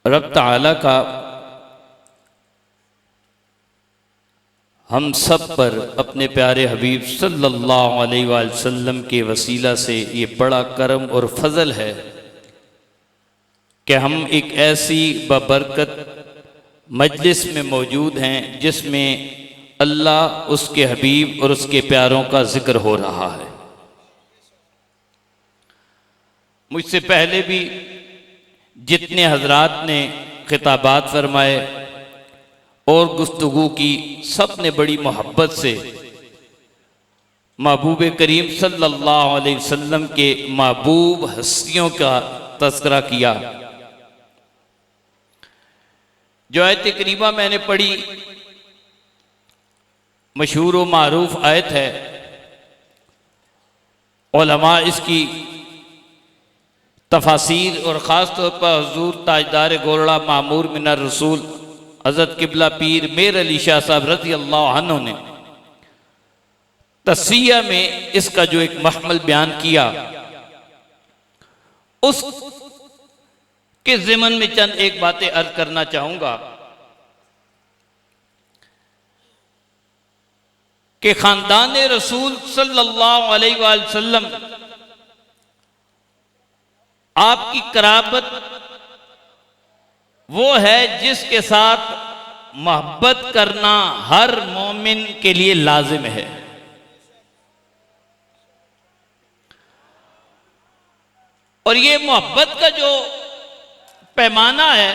रब ताला का हम सब पर अपने प्यारे हबीब सल्लल्लाहु अलैहि वसल्लम के वसीला से ये बड़ा करम और फजल है कि हम एक ऐसी बबरकत मजलिस में मौजूद हैं जिसमें अल्लाह, उसके हबीब और उसके प्यारों का जिक्र हो रहा है। मुझसे पहले भी जितने हजरात ने खिताबात फरमाए और गुफ्तगू की, सब ने बड़ी मोहब्बत से महबूब करीम सल्लल्लाहु अलैहि वसल्लम के महबूब हस्तियों का तज़किरा किया। जो आयत करीमा मैंने पढ़ी मशहूर व मारूफ आयत है, उलमा इसकी तफासीर और ख़ास तौर पर हुज़ूर ताजदार गोरड़ा मामूर मिनर रसूल हज़रत किबला पीर मेर अली शाह साहब रज़ी अल्लाह अन्हु ने तस्वीया में इसका जो एक महमल बयान किया, उस के ज़िमन में चंद एक बातें अर्ज करना चाहूंगा कि खानदान रसूल सल्लल्लाहु अलैहि वसल्लम आपकी कराबत वो है जिसके साथ मोहब्बत करना हर मोमिन के लिए लाजिम है। और ये मोहब्बत का जो पैमाना है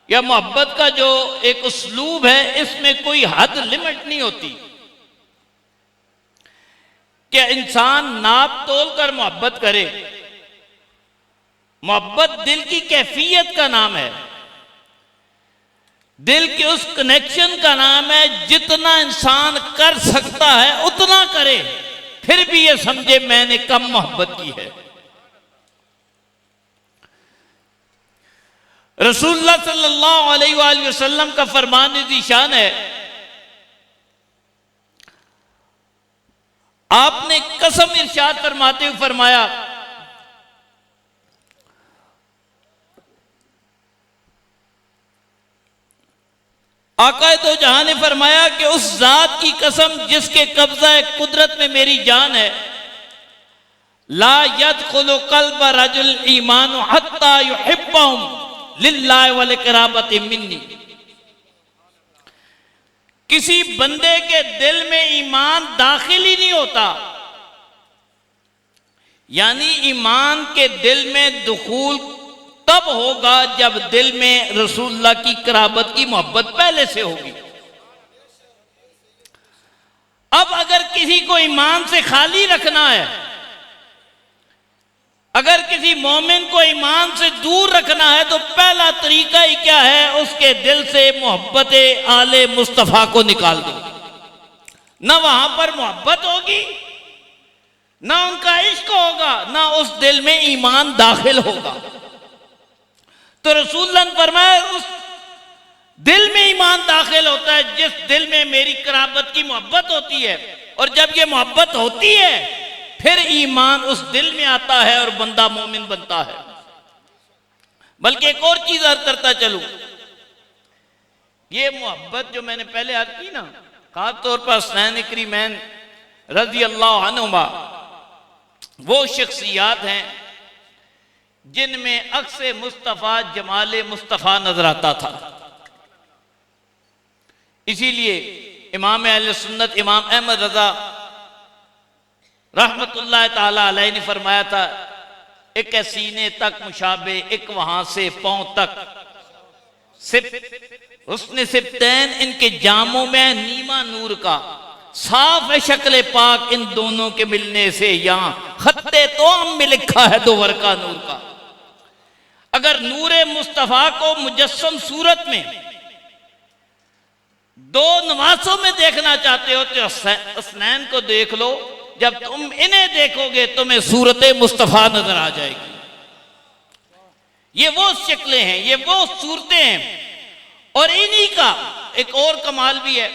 या मोहब्बत का जो एक उसलूब है, इसमें कोई हद लिमिट नहीं होती कि इंसान नाप तोल कर मोहब्बत करे। मोहब्बत दिल की कैफियत का नाम है, दिल के उस कनेक्शन का नाम है। जितना इंसान कर सकता है उतना करे, फिर भी ये समझे मैंने कम मोहब्बत की है। रसूलुल्लाह सल्लल्लाहु अलैहि वसल्लम का फरमान ज़ीशान है, आपने कसम इरशाद फरमाते हुए फरमाया, आका तो जहां ने फरमाया कि उस जात की कसम जिसके कब्जा कुदरत में मेरी जान है, ला यदखुलु क़ल्ब रजुल ईमान हत्ता युहिब्बहुम लिल्लाहि व लिक़राबति मिन्नी। किसी बंदे के दिल में ईमान दाखिल ही नहीं होता, यानी ईमान के दिल में दुखूल तब होगा जब दिल में रसूलुल्लाह की कराबत की मोहब्बत पहले से होगी। अब अगर किसी को ईमान से खाली रखना है, अगर किसी मोमिन को ईमान से दूर रखना है, तो पहला तरीका ही क्या है, उसके दिल से मोहब्बत आले मुस्तफ़ा को निकाल दो। ना वहां पर मोहब्बत होगी, ना उनका इश्क होगा, ना उस दिल में ईमान दाखिल होगा। तो रसूलुल्लाह ने फरमाया उस दिल में ईमान दाखिल होता है जिस दिल में मेरी कराबत की मोहब्बत होती है। और जब ये मोहब्बत होती है फिर ईमान उस दिल में आता है और बंदा मोमिन बनता है। बल्कि एक और चीज अर्ज करता चलूं, ये मोहब्बत जो मैंने पहले अर्ज की ना, खास तौर पर हसनैन करीमैन रज़ी अल्लाह अन्हुमा वो शख्सियात हैं जिनमें अक्से मुस्तफ़ा जमाले मुस्तफ़ा नजर आता था। इसीलिए इमाम अहले सुन्नत इमाम अहमद रजा रहमतुल्लाह ताला अलैह ने फरमाया था, एक है सीने तक मुशाबे, एक वहां से पांव तक सिर्फ उसने सिर्फ इनके जामों में नीमा नूर का, साफ है शक्ल पाक इन दोनों के मिलने से, यहां खत्ते तो हम में लिखा है दो वर्का नूर का। अगर नूरे मुस्तफा को मुजस्सम सूरत में दो नवासों में देखना चाहते हो तो हसनैन को देख लो, जब तुम इन्हें देखोगे तुम्हें सूरत मुस्तफा नजर आ जाएगी। ये वो शक्लें हैं, ये वो सूरतें हैं। और इन्हीं का एक और कमाल भी है,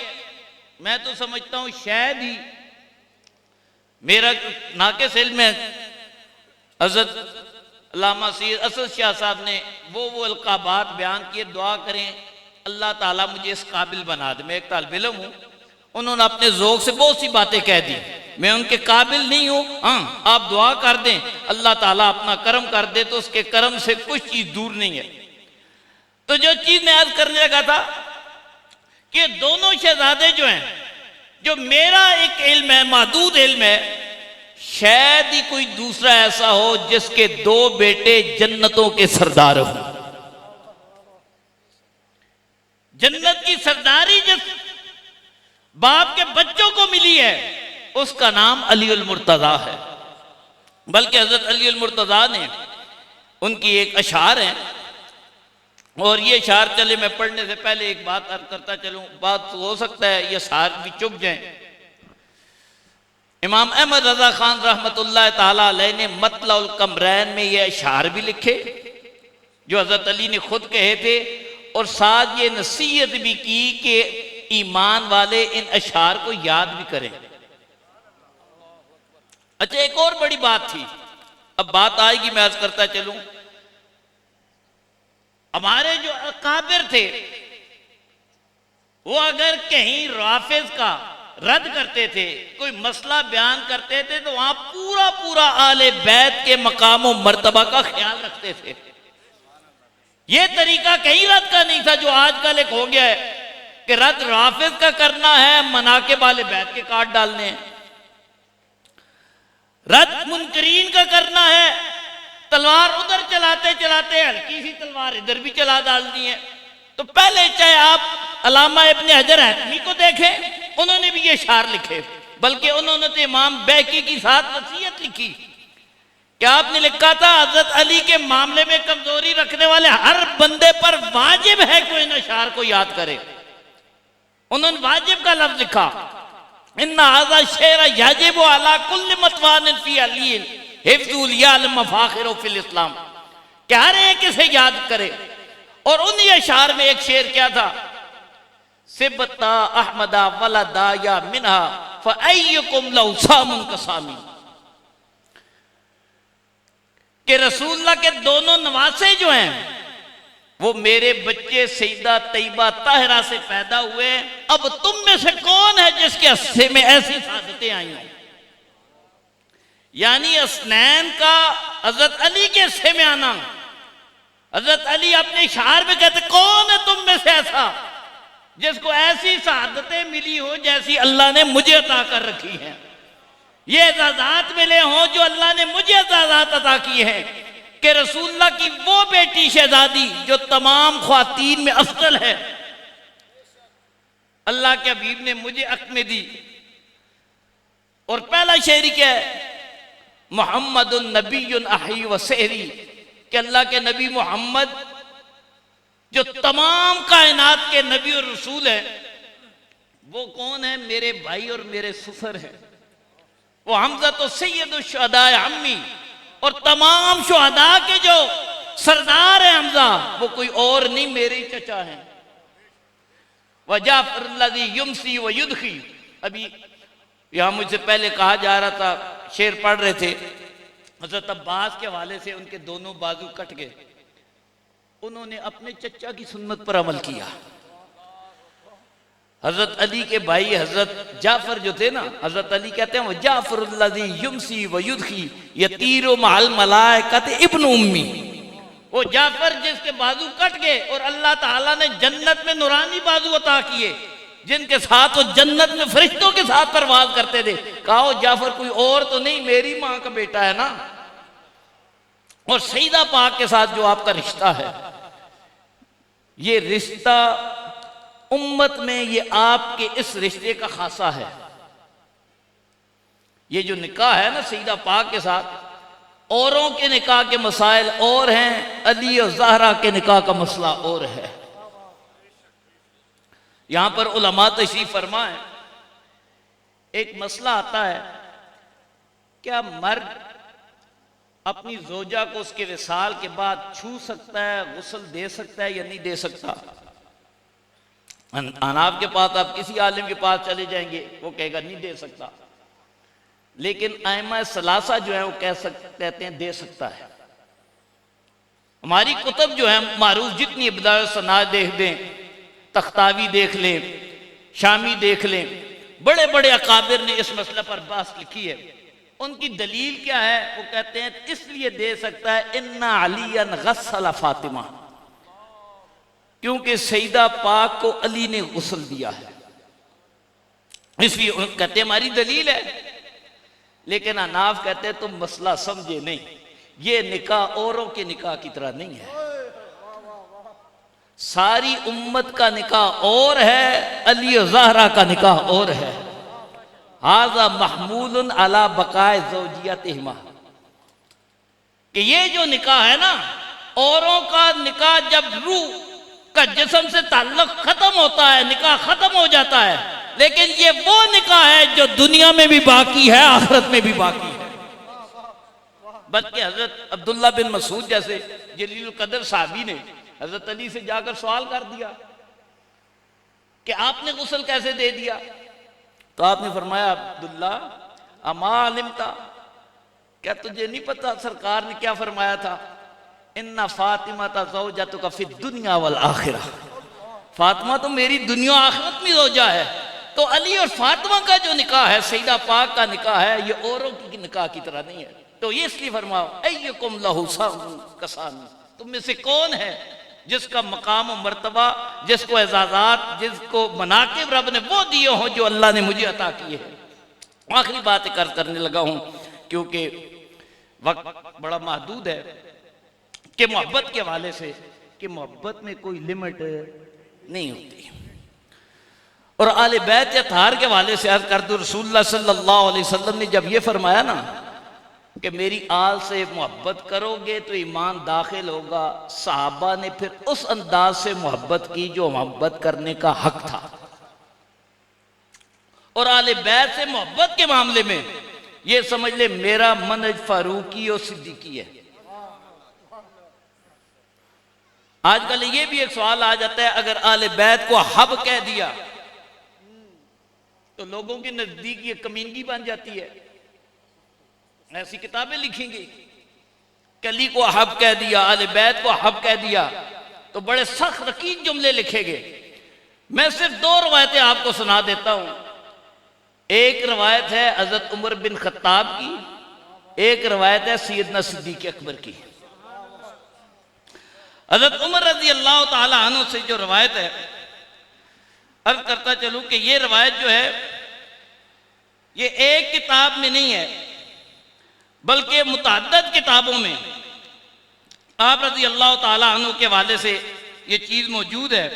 मैं तो समझता हूं शायद ही मेरा नाक़िस इल्म है, हज़रत अल्लामा सैयद असद शाह साहब ने वो अलकाबात बयान किए, दुआ करें अल्लाह ताला मुझे इस काबिल बना दे। मैं एक तालिब इल्म हूँ, उन्होंने अपने ज़ौक़ से बहुत सी बातें कह दी, मैं उनके काबिल नहीं हूँ। हाँ, आप दुआ कर दें अल्लाह ताला अपना करम कर दे, तो उसके करम से कुछ चीज़ दूर नहीं है। तो जो चीज़ मैं अर्ज करने लगा था कि दोनों शहजादे जो हैं, जो मेरा एक इल्म है, महदूद इल्म है, शायद ही कोई दूसरा ऐसा हो जिसके दो बेटे जन्नतों के सरदार हो। जन्नत की सरदारी जिस बाप के बच्चों को मिली है उसका नाम अली उल मुर्तज़ा है। बल्कि हजरत अली उल मुर्तज़ा ने, उनकी एक अशार है, और ये अशार चले मैं पढ़ने से पहले एक बात अर्ज करता चलूं। बात हो सकता है ये अशार भी चुप जाए। इमाम अहमद रजा खान रहमतुल्लाह ताला अलैह ने मतलउल कमरैन में ये अशार भी लिखे जो हजरत अली ने खुद कहे थे, और साथ ये नसीहत भी की कि ईमान वाले इन अशार को याद भी करें। अच्छा, एक और बड़ी बात थी, अब बात आएगी, मैं अर्ज करता चलूं। हमारे जो अकाबिर थे वो अगर कहीं राफिज का रद्द करते थे, कोई मसला बयान करते थे, तो वहां पूरा पूरा आले बैत के मकाम और मर्तबा का ख्याल रखते थे। यह तरीका कहीं रद्द का नहीं था जो आजकल एक हो गया है कि रद्द राफिज का करना है, मनाके वाले बैत के काट डालने हैं। रद्द मुनकरीन का करना है, तलवार उधर चलाते चलाते हल्की सी तलवार इधर भी चला डालनी है। तो पहले चाहे आप अल्लामा इब्न हजर हैतमी को देखें, उन्होंने भी ये शार लिखे, बल्कि उन्होंने तो इमाम बैकी की साथ नसीहत लिखी। क्या आपने लिखा था, हजरत अली के मामले में कमजोरी रखने वाले हर बंदे पर वाजिब है कोई इन अशार को याद करे। उन्होंने वाजिब का लफ्ज लिखा, इन्ना आज़ा शेर याजिब अला कुल्ल मतवान फी अली हिफ्जुल याल मफाखिर फिल इस्लाम, क्या हर एक इसे याद करे। और उन्हीं अशार में एक शेर क्या था, सिबता अहमदा वलदा या मिनहा फअय्युकुम लौ सामुन कसामी, कि रसूलुल्लाह के दोनों नवासे जो हैं वो मेरे बच्चे सईदा तैयबा ताहिरा से पैदा हुए। अब तुम में से कौन है जिसके हिस्से में ऐसी सादतें आई हैं? यानी असनैन का हजरत अली के हिस्से में आना। हजरत अली अपने शार में कहते, कौन है तुम में से ऐसा जिसको ऐसी सादतें मिली हो जैसी अल्लाह ने मुझे अता कर रखी हैं, ये एजाज़ात मिले हों जो अल्लाह ने मुझे एजाज़ात अता किए हैं, कि रसूलुल्लाह की वो बेटी शहजादी जो तमाम ख्वातीन में अफजल है, अल्लाह के हबीब ने मुझे हक में दी। और पहला शेर क्या है, मुहम्मदुन नबियुन अही व सहरी, कि अल्लाह के नबी मोहम्मद जो तमाम कायनात के नबी और रसूल है, वो कौन है? मेरे भाई और मेरे सुफर है। वो हमजा तो सैयद शुहदा अम्मी, और तमाम शुहदा के जो सरदार है हमजा, वो कोई और नहीं मेरे ही चचा हैं। व जाफर लज़ी युमसी व युदखी, अभी यहां मुझसे पहले कहा जा रहा था, शेर पढ़ रहे थे, हजरत अब्बास के हवाले से उनके दोनों बाजू कट गए, उन्होंने अपने चचा की सुन्नत पर अमल किया। हजरत अली के भाई हजरत जाफर जो थे ना, हजरत अली कहते हैं वो जाफर लज़ी युमसी व युदखी यतीरो महल मलाइकत इब्न उम्मी, वो जाफर जिसके बाजू कट गए और अल्लाह ताला ने जन्नत में नूरानी बाजू अता किए, जिनके साथ वो जन्नत में फरिश्तों के साथ परवाज करते थे। कहा जाफर कोई और तो नहीं, मेरी मां का बेटा है ना। और सईदा पाक के साथ जो आपका रिश्ता है, ये रिश्ता उम्मत में, ये आपके इस रिश्ते का खासा है। ये जो निकाह है ना सईदा पाक के साथ, औरों के निकाह के मसाइल और हैं, अली और ज़हरा के निकाह का मसला और है। यहां पर उलमा तशरीफ फरमा है, एक मसला आता है, क्या मर्द अपनी जोजा को उसके विसाल के बाद छू सकता है, गुस्ल दे सकता है या नहीं दे सकता? अनाब के पास आप किसी आलिम के पास चले जाएंगे, वो कहेगा नहीं दे सकता, लेकिन आइमा सलासा जो है वो कहते हैं दे सकता है। हमारी कुतुब जो है मारूफ, जितनी बिदायत सनाद देख दें, तख्तावी देख लें, शामी देख लें, बड़े बड़े अकाबिर ने इस मसले पर बात लिखी है। उनकी दलील क्या है? वो कहते हैं इसलिए दे सकता है इन्ना अलियन गस्सल फातिमा, क्योंकि सईदा पाक को अली ने गुस्ल दिया है, इसलिए कहते हैं हमारी दलील है। लेकिन अनाफ कहते हैं तुम मसला समझे नहीं, ये निकाह औरों के निकाह की तरह नहीं है। सारी उम्मत का निकाह और है, अली और ज़हरा का निकाह और है। हाज़ा महमूलन अला बकाए ज़ौजियतिहिमा, कि ये जो निकाह है ना, औरों का निकाह जब रूह का जिस्म से ताल्लुक खत्म होता है, निकाह खत्म हो जाता है, लेकिन ये वो निकाह है जो दुनिया में भी बाकी है, आखिरत में भी बाकी है। बल्कि हजरत अब्दुल्ला बिन मसूद जैसे जलील कदर साहबी ने हजरत अली से जाकर सवाल कर दिया कि आपने गुस्ल कैसे दे दिया? तो आपने फरमाया अब्दुल्ला अमा अलिमता, क्या तुझे नहीं पता सरकार ने क्या फरमाया था? इन्ना फातिमा ज़ौजतुका फी दुनिया वल आखिरा, फातिमा तो मेरी दुनिया आखिरत में ज़ौजा है। तो अली और फातिमा का जो निकाह है, सईदा पाक का निकाह है, ये औरों की निकाह की तरह नहीं है। तो ये इसलिए फरमाओ अय्युकुम लहू कसानी, तुम में से कौन है जिसका मकाम और मर्तबा, जिसको एजाज़ात, जिसको मनाकिब रब ने वो दिए हों जो अल्लाह ने मुझे अता किए हैं। आखिरी बात करने लगा हूं क्योंकि वक्त बड़ा महदूद है, कि मोहब्बत के हवाले से, कि मोहब्बत में कोई लिमिट नहीं होती। और आले बैत या तार के हवाले से अर्ज कर दूं, रसूलुल्लाह सल्लल्लाहु अलैहि वसल्लम ने जब ये फरमाया ना कि मेरी आल से मोहब्बत करोगे तो ईमान दाखिल होगा, सहाबा ने फिर उस अंदाज से मोहब्बत की जो मोहब्बत करने का हक था। और आले बैत से मोहब्बत के मामले में ये समझ ले मेरा मनहज फारूकी और सिद्दीकी है। आजकल ये भी एक सवाल आ जाता है, अगर आले बैत को हब कह दिया तो लोगों के नजदीक ये कमीनगी बन जाती है। ऐसी किताबें लिखेंगे, कली को हब कह दिया, आले बैत को हब कह दिया, तो बड़े सख्त रकीक जुमले लिखेंगे। मैं सिर्फ दो रवायतें आपको सुना देता हूं। एक रवायत है हजरत उमर बिन खत्ताब की, एक रवायत है सैयदना सिद्दीक अकबर की। हजरत उमर रजी अल्लाह ताला अन्हु से जो रवायत है, अर्ज करता चलूं कि ये रवायत जो है ये एक किताब में नहीं है, बल्कि मुतअद्दिद किताबों में आप रजी अल्लाह ताला अन्हु के हवाले से ये चीज मौजूद है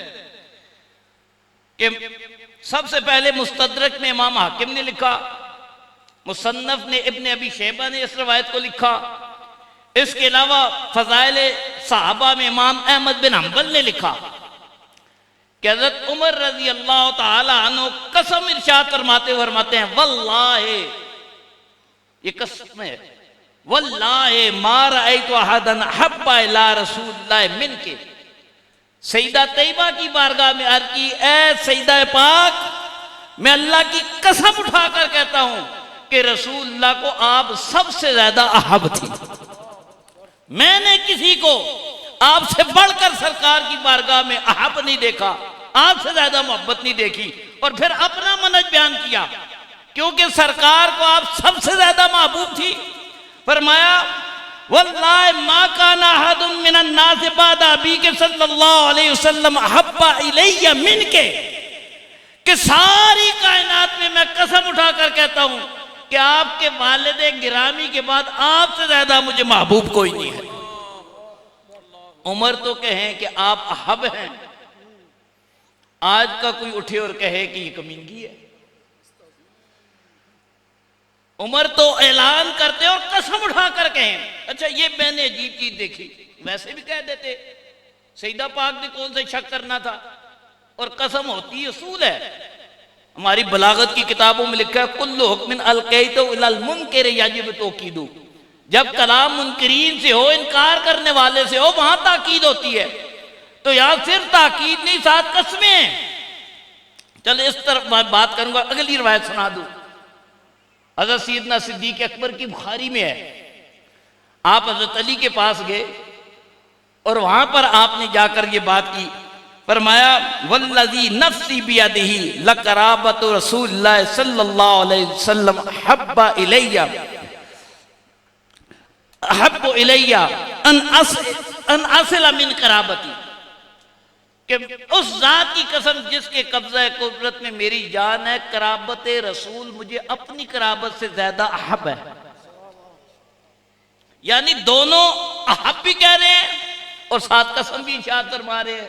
कि सबसे पहले मुस्तदरक में इमाम हाकिम ने लिखा, मुसन्नफ ने इब्ने अबी शैबा ने इस रवायत को लिखा, इसके अलावा फज़ाइल सहाबा में इमाम अहमद बिन हम्बल ने लिखा कि हज़रत उमर रज़ी अल्लाह ताला अन्हु कसम इरशाद फरमाते हैं, वल्लाहि, ये कसम है, वल्लाहि मा रअयतु अहदन हब्बा इला रसूलिल्लाह मिनके। सईदा तैयबा की बारगाह में अर्ज़ की, ए सईदा पाक, मैं अल्लाह की कसम उठाकर कहता हूं कि रसूलुल्लाह को आप सबसे ज्यादा अहब थी। मैंने किसी को आपसे बढ़कर सरकार की बारगाह में अहब नहीं देखा, आपसे ज्यादा मोहब्बत नहीं देखी। और फिर अपना मनहज बयान किया, क्योंकि सरकार को आप सबसे ज्यादा महबूब थी। फरमाया वल्लाहि मा काना अहदुम मिनन नास बाद अबी के सल्लल्लाहु अलैहि वसल्लम अहब्बा इलैया मिनके, कि सारी कायनात में मैं कसम उठाकर कहता हूं कि आपके वालिद गिरामी के बाद आपसे ज्यादा मुझे महबूब कोई नहीं है। उमर तो कहें कि आप अहब हैं, आज का कोई उठे और कहे कि ये कमीनगी है। उमर तो ऐलान करते और कसम उठाकर कहें। अच्छा, ये मैंने अजीब चीज देखी, वैसे भी कह देते, सईदा पाक ने कौन से शक करना था। और कसम होती असूल है, हमारी बलागत की किताबों में लिखा है, कुल्लु हुक्मिन अलकैतु इलल मुनकिर याजिब तौकीदु। जब कलाम मुनकिरीन से हो, इनकार करने वाले से हो, वहां ताकीद होती है। तो यहां सिर्फ ताकीद नहीं, साथ कसमें हैं। चलो इस तरफ बात करूंगा, अगली रिवायत सुना दूं। हजरत सैयदना सिद्दीक अकबर की बुखारी में है, आप हजरत अली के पास गए और वहां पर आपने जाकर ये बात की, फरमाया वल्लज़ी नफ्सी बियदिही लक़राबतु रसूलिल्लाह सल्लल्लाहु अलैहि वसल्लम अहब्बु इलैया अन असिला मिन कराबती, कि उस जात की कसम जिसके कब्जा कुदरत में मेरी जान है, कराबत रसूल मुझे अपनी कराबत से ज्यादा अहब है। यानी दोनों अहब भी कह रहे हैं और साथ कसम भी इशाद फरमा रहे हैं।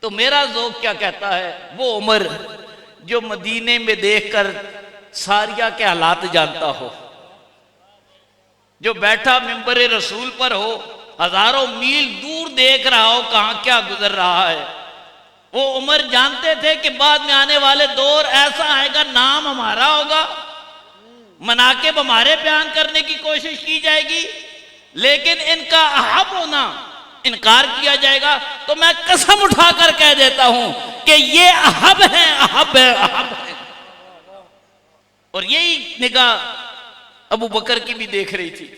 तो मेरा ज़ौक़ क्या कहता है, वो उमर जो मदीने में देखकर सारिया के हालात जानता हो, जो बैठा मिंबर रसूल पर हो, हजारों मील दूर देख रहा हो कहां क्या गुजर रहा है, वो उमर जानते थे कि बाद में आने वाले दौर ऐसा आएगा, नाम हमारा होगा, मनाकिब हमारे बयान करने की कोशिश की जाएगी, लेकिन इनका अहब होना इनकार किया जाएगा। तो मैं कसम उठाकर कह देता हूं कि ये अहब है, अहब है, अहब है। और यही निगाह अबू बकर की भी देख रही थी,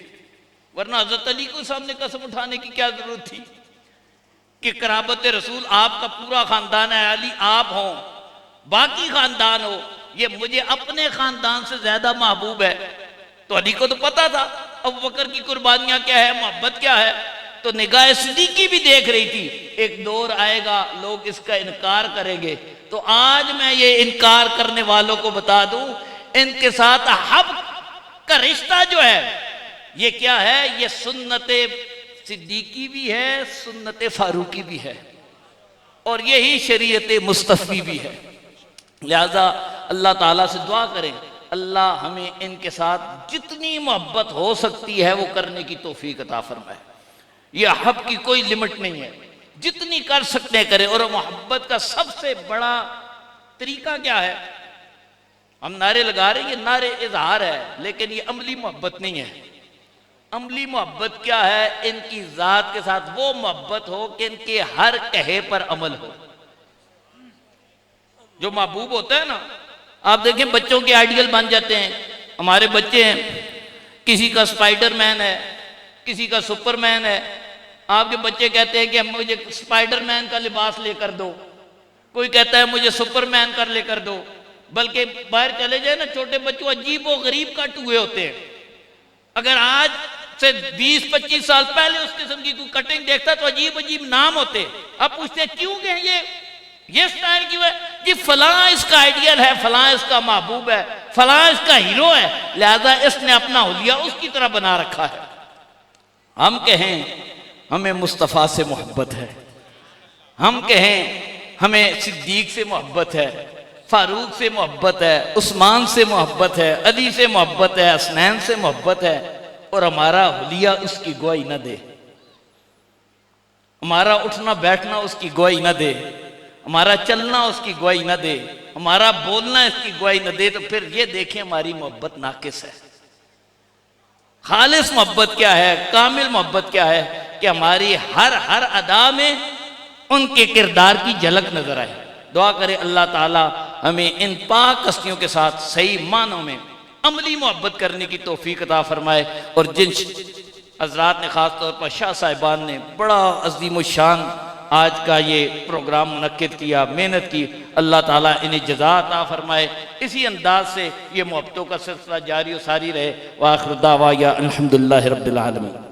वरना हजरत अली को सामने कसम उठाने की क्या जरूरत थी कि कराबत रसूल आपका पूरा खानदान है, अली आप हो, बाकी खानदान हो, ये मुझे अपने खानदान से ज्यादा महबूब है। तो अली को तो पता था अबू बकर की कुर्बानियां क्या है, मोहब्बत क्या है। तो निगाह सिद्दीकी भी देख रही थी एक दौर आएगा लोग इसका इनकार करेंगे। तो आज मैं ये इनकार करने वालों को बता दूं, इनके साथ हब का रिश्ता जो है ये क्या है, ये सुन्नते सिद्दीकी भी है, सुन्नते फारूकी भी है, और यही शरीयत मुस्तफ़ी भी है। लिहाजा अल्लाह ताला से दुआ करें, अल्लाह हमें इनके साथ जितनी मोहब्बत हो सकती है वो करने की तौफीक अता फरमाए। ये हब की कोई लिमिट नहीं है, जितनी कर सकते करें। और मोहब्बत का सबसे बड़ा तरीका क्या है, हम नारे लगा रहे हैं, ये नारे इजहार है, लेकिन ये अमली मोहब्बत नहीं है। अमली मोहब्बत क्या है, इनकी जात के साथ वो मोहब्बत हो कि इनके हर कहे पर अमल हो। जो महबूब होता है ना, आप देखें बच्चों के आइडियल बन जाते हैं। हमारे बच्चे हैं, किसी का स्पाइडरमैन है, किसी का सुपरमैन है। आपके बच्चे कहते हैं कि मुझे स्पाइडरमैन का लिबास लेकर दो, कोई कहता है मुझे सुपरमैन का लेकर दो। बल्कि बाहर चले जाए ना, छोटे बच्चों अजीब व गरीब कट हुए होते हैं। अगर आज से 20-25 साल पहले उस किस्म की कोई कटिंग देखता तो अजीब अजीब नाम होते। अब पूछते क्यों के ये स्टाइल क्यों है जी, फलां इसका आइडियल है, फलां इसका महबूब है, फलां इसका हीरो है, लिहाजा इसने अपना हुलिया उसकी तरह बना रखा है। हम कहें हमें मुस्तफ़ा से मोहब्बत है, हम कहें हमें सिद्दीक से मोहब्बत है, फारूक से मोहब्बत है, उस्मान से मोहब्बत है, अली से मोहब्बत है, हसनैन से मोहब्बत है, और हमारा हुलिया उसकी गवाही न दे, हमारा उठना बैठना उसकी गवाही न दे, हमारा चलना उसकी गवाही न दे, हमारा बोलना इसकी गवाही न दे, तो फिर ये देखें हमारी मोहब्बत नाकिस है। खालिस मोहब्बत क्या है, कामिल मोहब्बत क्या है कि हमारी हर अदा में उनके किरदार की झलक नजर आए। दुआ करें अल्लाह ताला हमें इन पाक हस्तियों के साथ सही मानों में अमली मोहब्बत करने की तौफीक अता फरमाए। और जिन हजरात ने खास तौर पर शाह साहिबान ने बड़ा अजीम शान आज का ये प्रोग्राम मुनक्किद किया, मेहनत की, अल्लाह ताला इन्हें जज़ा अता फरमाए। इसी अंदाज से ये मोहब्बतों का सिलसिला जारी और सारी रहे। व आखिर दावा या अल्हम्दुलिल्लाहि रब्बिल आलमीन।